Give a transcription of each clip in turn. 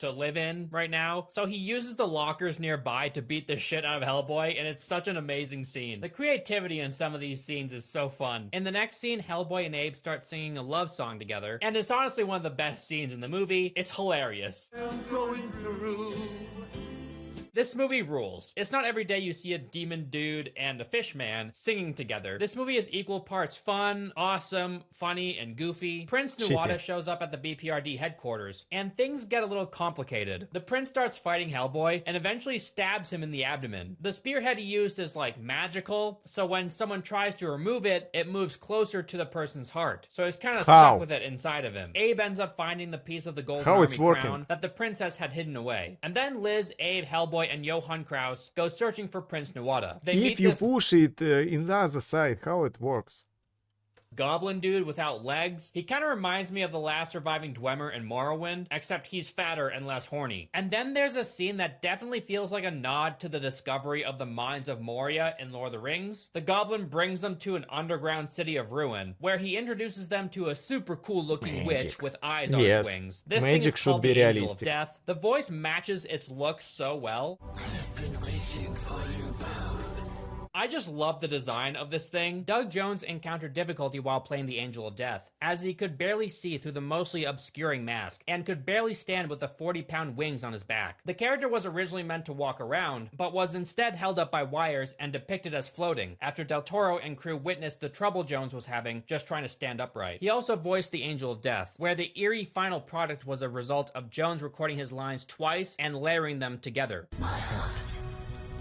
to live in right now. So he uses the lockers nearby to beat the shit out of Hellboy, and it's such an amazing scene. The creativity in some of these scenes is so fun. In the next scene, Hellboy and Abe start singing a love song together, and it's honestly one of the best scenes in the movie. It's hilarious. I'm going through. This movie rules. It's not every day you see a demon dude and a fish man singing together. This movie is equal parts fun, awesome, funny, and goofy. Prince Nuada shows up at the BPRD headquarters, and things get a little complicated. The prince starts fighting Hellboy and eventually stabs him in the abdomen. The spearhead he used is like magical, so when someone tries to remove it, it moves closer to the person's heart. So he's kind of stuck with it inside of him. Abe ends up finding the piece of the Golden Army crown that the princess had hidden away. And then Liz, Abe, Hellboy, and Johann Kraus go searching for Prince Nuada. If you push it in the other side, how it works? Goblin dude without legs. He kind of reminds me of the last surviving Dwemer in Morrowind, except he's fatter and less horny. And then there's a scene that definitely feels like a nod to the discovery of the mines of Moria in Lord of the Rings. The goblin brings them to an underground city of ruin, where he introduces them to a super cool looking witch with eyes on its wings. This thing is called the Angel of Death. The voice matches its looks so well. I've been waiting for you both. I just love the design of this thing. Doug Jones encountered difficulty while playing the Angel of Death, as he could barely see through the mostly obscuring mask, and could barely stand with the 40-pound wings on his back. The character was originally meant to walk around, but was instead held up by wires and depicted as floating, after Del Toro and crew witnessed the trouble Jones was having just trying to stand upright. He also voiced the Angel of Death, where the eerie final product was a result of Jones recording his lines twice and layering them together. My heart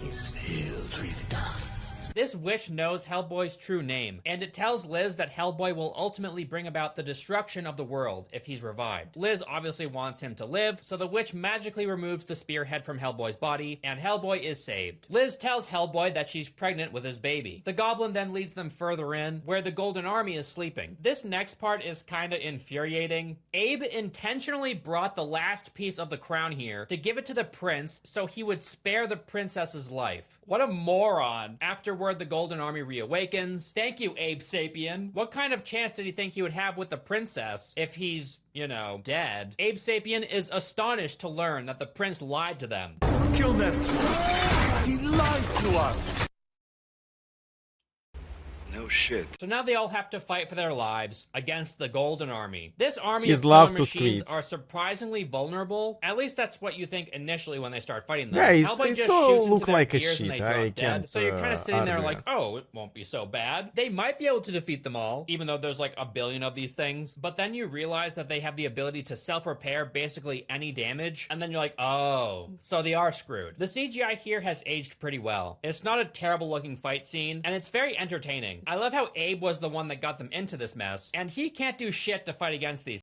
is filled with dust. This witch knows Hellboy's true name, and it tells Liz that Hellboy will ultimately bring about the destruction of the world if he's revived. Liz obviously wants him to live, so the witch magically removes the spearhead from Hellboy's body, and Hellboy is saved. Liz tells Hellboy that she's pregnant with his baby. The goblin then leads them further in, where the Golden Army is sleeping. This next part is kinda infuriating. Abe intentionally brought the last piece of the crown here to give it to the prince so he would spare the princess's life. What a moron. Afterward, the Golden Army reawakens. Thank you, Abe Sapien. What kind of chance did he think he would have with the princess if he's, you know, dead? Abe Sapien is astonished to learn that the prince lied to them. Kill them! He lied to us! No shit. So now they all have to fight for their lives against the Golden Army. This army He's of killer machines squeeze. are surprisingly vulnerable. At least that's what you think initially when they start fighting them. Yeah, Hellboy it just so shoots into look their like a ears and they shit. drop I dead. can't, So you're kind of sitting there argue. like, oh, it won't be so bad. They might be able to defeat them all, even though there's like a billion of these things. But then you realize that they have the ability to self-repair basically any damage. And then you're like, oh, so they are screwed. The CGI here has aged pretty well. It's not a terrible looking fight scene, and it's very entertaining. I love how Abe was the one that got them into this mess, and he can't do shit to fight against these